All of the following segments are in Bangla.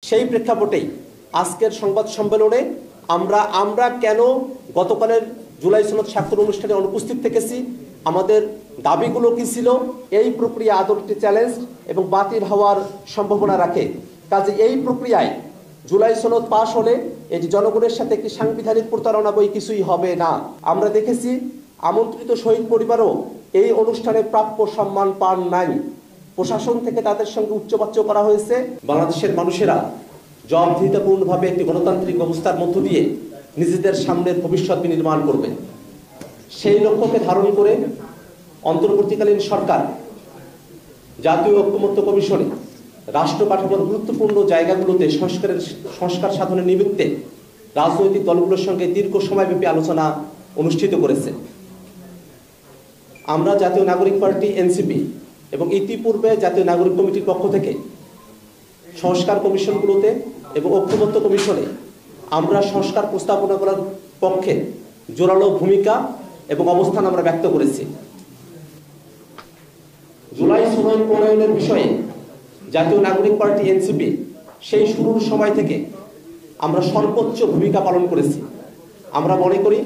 সেই প্রেক্ষাপটেই আজকের সংবাদ সম্মেলনে আমরা কেন গতকালের জুলাই সনদ স্বাক্ষর অনুষ্ঠানে অনুপস্থিত থেকেছি, আমাদের দাবিগুলো কি ছিল, এই প্রক্রিয়া আদৌ একটি চ্যালেঞ্জ এবং বাতিল হওয়ার সম্ভাবনা রাখে। কাজে এই প্রক্রিয়ায় জুলাই সনদ পাশ হলে এটি জনগণের সাথে একটি সাংবিধানিক প্রতারণা বই কিছুই হবে না। আমরা দেখেছি আমন্ত্রিত শহীদ পরিবারও এই অনুষ্ঠানে প্রাপ্য সম্মান পান নাই। প্রশাসন থেকে তাদের সঙ্গে উচ্চবাচ্য করা হয়েছে। বাংলাদেশের মানুষেরা জবাবদিহিতাপূর্ণভাবে একটি গণতান্ত্রিক ব্যবস্থার মধ্য দিয়ে নিজেদের সামনের ভবিষ্যৎ নির্মাণ করবে। সেই লক্ষ্যকে ধারণ করে অন্তর্বর্তীকালীন সরকার জাতীয় ঐক্যমত্য কমিশনে রাষ্ট্র কাঠামোর গুরুত্বপূর্ণ জায়গাগুলোতে সংস্কার সাধনের নিমিত্তে রাজনৈতিক দলগুলোর সঙ্গে দীর্ঘ সময়ব্যাপী আলোচনা অনুষ্ঠিত করেছে। আমরা জাতীয় নাগরিক পার্টি এনসিপি এবং ইতিপূর্বে জাতীয় নাগরিক কমিটির পক্ষ থেকে সংস্কার কমিশনগুলোতে এবং ঐক্যমত্য কমিশনে আমরা সংস্কার প্রস্তাবনা করার পক্ষে জোরালো ভূমিকা এবং অবস্থান আমরা ব্যক্ত করেছি। জুলাই সনদ প্রণয়নের বিষয়ে জাতীয় নাগরিক পার্টি এনসিপি সেই শুরুর সময় থেকে আমরা সর্বোচ্চ ভূমিকা পালন করেছি। আমরা মনে করি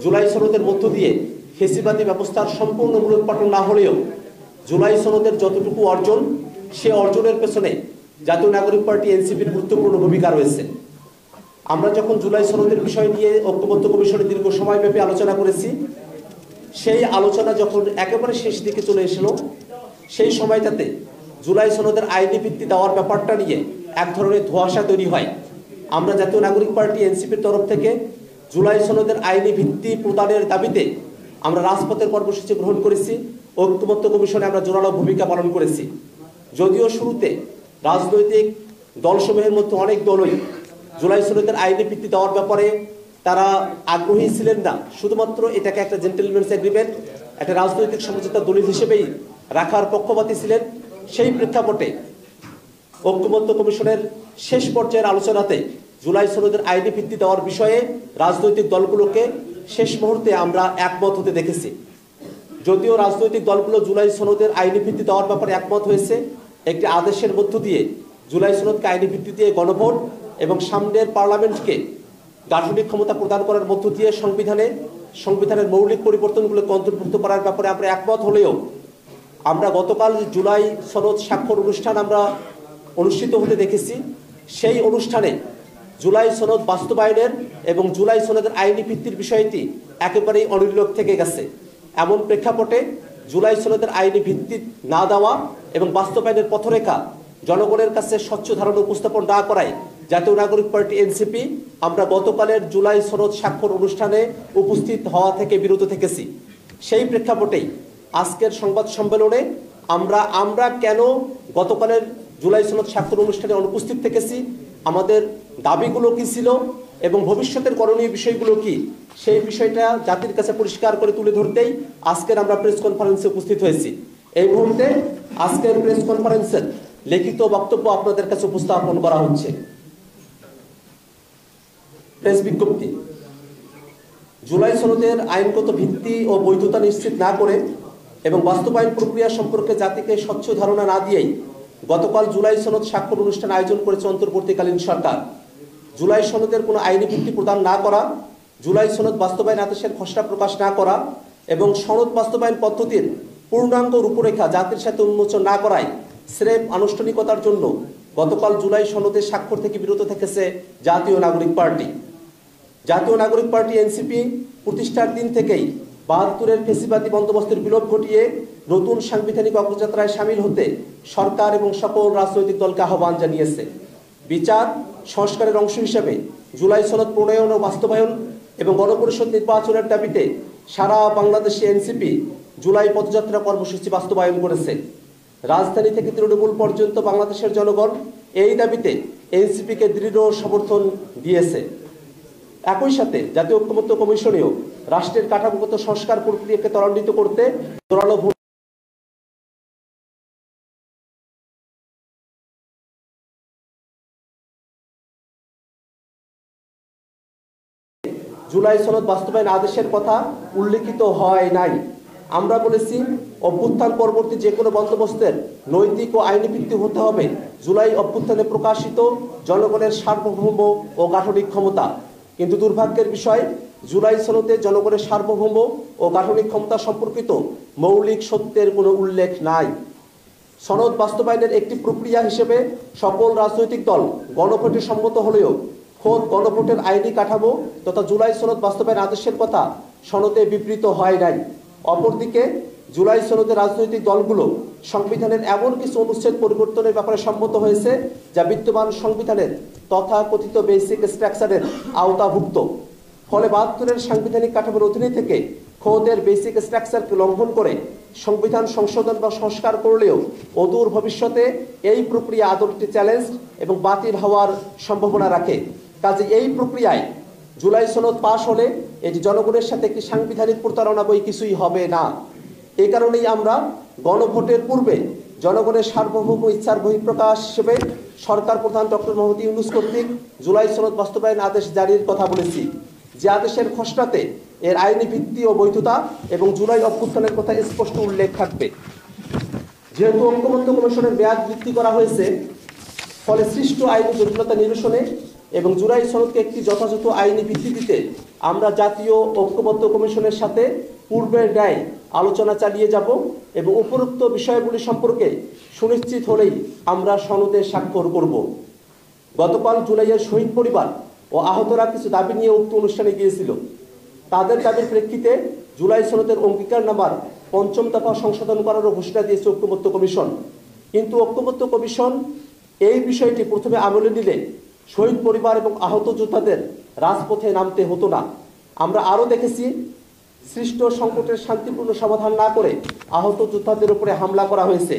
জুলাই সনদের মধ্য দিয়ে ফ্যাসিবাদী ব্যবস্থার সম্পূর্ণ মূলোৎপাটন না হলেও জুলাই সনদের যতটুকু অর্জন, সে অর্জনের পেছনে জাতীয় নাগরিক পার্টি এনসিপির গুরুত্বপূর্ণ ভূমিকা রয়েছে। আমরা যখন জুলাই সনদের বিষয় নিয়ে ঐক্যমত্য কমিশনে দীর্ঘ সময়ব্যাপী আলোচনা করেছি, সেই আলোচনা যখন একেবারে শেষ দিকে চলে এসেছিল, সেই সময়টাতে জুলাই সনদের আইনি ভিত্তি দেওয়ার ব্যাপারটা নিয়ে এক ধরনের ধোঁয়াশা তৈরি হয়। আমরা জাতীয় নাগরিক পার্টি এনসিপির তরফ থেকে জুলাই সনদের আইনি ভিত্তি প্রদানের দাবিতে আমরা রাজপথের কর্মসূচি গ্রহণ করেছি। ঐক্যমত্য কমিশনে আমরা জোরালো ভূমিকা পালন করেছি। যদিও শুরুতে রাজনৈতিক দলসমূহের মধ্যে অনেক দলই জুলাই সনদের আইনি ভিত্তি দেওয়ার ব্যাপারে তারা আগ্রহী ছিলেন না, শুধুমাত্র এটাকে একটা জেন্টেলম্যানস এগ্রিমেন্ট, একটা রাজনৈতিক সমঝোতার দলিল হিসেবেই রাখার পক্ষপাতী ছিলেন। সেই প্রেক্ষাপটে ঐক্যমত্য কমিশনের শেষ পর্যায়ের আলোচনাতে জুলাই সনদের আইনি ভিত্তি দেওয়ার বিষয়ে রাজনৈতিক দলগুলোকে শেষ মুহূর্তে আমরা একমত হতে দেখেছি। যদিও রাজনৈতিক দলগুলো জুলাই সনদের আইনি ভিত্তি দেওয়ার ব্যাপারে একমত হয়েছে, একটি আদেশের মধ্য দিয়ে জুলাই সনদকে আইনি ভিত্তি দিয়ে গণভোট এবং সামনের পার্লামেন্টকে গাঠনিক ক্ষমতা প্রদান করার মধ্য দিয়ে সংবিধানের মৌলিক পরিবর্তনগুলোকে অন্তর্ভুক্ত করার ব্যাপারে আমরা একমত হলেও আমরা গতকাল জুলাই সনদ স্বাক্ষর অনুষ্ঠান আমরা অনুষ্ঠিত হতে দেখেছি। সেই অনুষ্ঠানে জুলাই সনদ বাস্তবায়নের এবং জুলাই সনদের আইনি ভিত্তির বিষয়টি একেবারেই অনির্লোক থেকে গেছে। এমন প্রেক্ষাপটে জুলাই সনদের আইনি ভিত্তি না দেওয়া এবং বাস্তবায়নের পথরেখা জনগণের কাছে স্বচ্ছ ধারণা উপস্থাপন না করায় জাতীয় নাগরিক পার্টি এনসিপি আমরা গতকালের জুলাই সনদ স্বাক্ষর অনুষ্ঠানে উপস্থিত হওয়া থেকে বিরত থেকেছি। সেই প্রেক্ষাপটেই আজকের সংবাদ সম্মেলনে আমরা কেন গতকালের জুলাই সনদ স্বাক্ষর অনুষ্ঠানে অনুপস্থিত থেকেছি, আমাদের দাবিগুলো কি ছিল এবং ভবিষ্যতের করণীয় বিষয়গুলো কি, সেই বিষয়টা জাতির কাছে পরিষ্কার করে তুলে ধরতেই আজকের আমরা প্রেস কনফারেন্সে উপস্থিত হয়েছি। এই মুহূর্তে আজকের প্রেস কনফারেন্সের লিখিত বক্তব্য আপনাদের কাছে উপস্থাপন করা হচ্ছে। প্রেস বিজ্ঞপ্তি। জুলাই সনদের আইনগত ভিত্তি ও বৈধতা নিশ্চিত না করে এবং বাস্তবায়ন প্রক্রিয়া সম্পর্কে জাতিকে স্বচ্ছ ধারণা না দিয়েই গতকাল জুলাই সনদ স্বাক্ষর অনুষ্ঠান আয়োজন করেছে অন্তর্বর্তীকালীন সরকার। জুলাই সনদের কোনো আইনি ভিত্তি প্রদান না করা, জুলাই সনদ বাস্তবায়ন আদেশের খসড়া প্রকাশ না করা এবং সনদ বাস্তবায়ন পদ্ধতির পূর্ণাঙ্গ রূপরেখা জাতির সাথে উন্মোচন না করায় স্রেফ আনুষ্ঠানিকতার জন্য গতকাল জুলাই সনদের স্বাক্ষর থেকে বিরত থেকেছে জাতীয় নাগরিক পার্টি। জাতীয় নাগরিক পার্টি এনসিপি প্রতিষ্ঠার দিন থেকেই ৭২-এর ফ্যাসিবাদী বন্দোবস্তের বিলোপ ঘটিয়ে নতুন সাংবিধানিক অগ্রযাত্রায় সামিল হতে সরকার এবং সকল রাজনৈতিক দলকে আহ্বান জানিয়েছে। বিচার সংস্কারের অংশ হিসেবে জুলাই সনদ প্রণয়ন ও বাস্তবায়ন এবং গণপরিষদ নির্বাচনের দাবিতে সারা বাংলাদেশে এনসিপি জুলাই পদযাত্রা কর্মসূচি বাস্তবায়ন করেছে। রাজধানী থেকে তৃণমূল পর্যন্ত বাংলাদেশের জনগণ এই দাবিতে এনসিপিকে দৃঢ় সমর্থন দিয়েছে। একই সাথে জাতীয় ঐক্যমত্য কমিশনেও রাষ্ট্রের কাঠামোগত সংস্কার প্রক্রিয়াকে ত্বরান্বিত করতে জোরালো জুলাই সনদ বাস্তবায়ন আদেশের কথা উল্লেখিত হয় নাই। আমরা বলেছি অভ্যুত্থান পরবর্তী যে কোনো বন্দোবস্তের নৈতিক ও আইনি ভিত্তি হতে হবে জুলাই অভ্যুত্থানে প্রকাশিত জনগণের সার্বভৌম ও গাঠনিক ক্ষমতা। কিন্তু দুর্ভাগ্যের বিষয়, জুলাই সনদে জনগণের সার্বভৌম ও গাঠনিক ক্ষমতা সম্পর্কিত মৌলিক সত্যের কোনো উল্লেখ নাই। সনদ বাস্তবায়নের একটি প্রক্রিয়া হিসেবে সকল রাজনৈতিক দল গণভোটে সম্মত হলেও খোদ গণভোটের আইনি কাঠামো তথা জুলাই সনদ বাস্তবায়ন আদেশের কথা সনদে বিবৃত হয় নাই। অপরদিকে জুলাই সনদে রাজনৈতিক দলগুলো সংবিধানের এমন কিছু অনুচ্ছেদ পরিবর্তনের ব্যাপারে সম্মত হয়েছে যা বিদ্যমান সংবিধানের তথাকথিত বেসিক স্ট্রাকচারের আওতাভুক্ত। ফলে ৭২-এর সাংবিধানিক কাঠামোর অধীনে থেকে খোদের বেসিক স্ট্রাকচারকে লঙ্ঘন করে সংবিধান সংশোধন বা সংস্কার করলেও অদূর ভবিষ্যতে এই প্রক্রিয়া আদৌ চ্যালেঞ্জ এবং বাতিল হওয়ার সম্ভাবনা রাখে। কাজে এই প্রক্রিয়ায় জুলাই সনদ পাশ হলে এটি জনগণের সাথে একটি সাংবিধানিক প্রতারণা বই কিছুই হবে না। এই কারণেই আমরা গণভোটের পূর্বে জনগণের সার্বভৌম ইচ্ছার বহিঃপ্রকাশ হিসেবে সরকার প্রধান ডক্টর মোহাম্মদ ইউনূস কর্তৃক জুলাই সনদ বাস্তবায়ন আদেশ জারির কথা বলেছি, যে আদেশের খসড়াতে এর আইনি ভিত্তি ও বৈধতা এবং জুলাই অভ্যুত্থানের কথা স্পষ্ট উল্লেখ থাকবে। যেহেতু ঐক্যমত্য কমিশনের মেয়াদ বৃদ্ধি করা হয়েছে, ফলে সৃষ্ট আইনি জটিলতা নিরসনে এবং জুলাই সনদকে একটি যথাযথ আইনি ভিত্তি দিতে আমরা জাতীয় ঐক্যমত্য কমিশনের সাথে পূর্বের ন্যায় আলোচনা চালিয়ে যাব এবং উপরোক্ত বিষয়গুলি সম্পর্কে সুনিশ্চিত হলেই আমরা সনদে স্বাক্ষর করব। গতকাল জুলাইয়ের শহীদ পরিবার ও আহতরা কিছু দাবি নিয়ে উক্ত অনুষ্ঠানে গিয়েছিল। তাদের দাবির প্রেক্ষিতে জুলাই সনদের অঙ্গীকারনামার ৫ম দফা সংশোধন করারও ঘোষণা দিয়েছে ঐক্যমত্য কমিশন। কিন্তু ঐক্যমত্য কমিশন এই বিষয়টি প্রথমে আমলে নিলে শহীদ পরিবার এবং আহত যোদ্ধাদের রাজপথে নামতে হতো না। আমরা আরও দেখেছি, সৃষ্ট সংকটের শান্তিপূর্ণ সমাধান না করে আহত যোদ্ধাদের উপরে হামলা করা হয়েছে।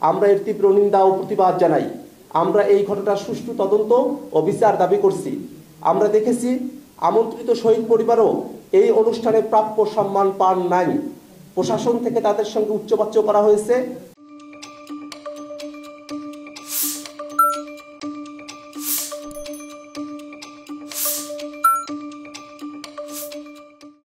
আমরা এর তীব্র নিন্দা ও প্রতিবাদ জানাই। আমরা এই ঘটনার সুষ্ঠু তদন্ত ও বিচার দাবি করছি। আমরা দেখেছি আমন্ত্রিত শহীদ পরিবারও এই অনুষ্ঠানে প্রাপ্য সম্মান পান নাই। প্রশাসন থেকে তাদের সঙ্গে উচ্চবাচ্য করা হয়েছে,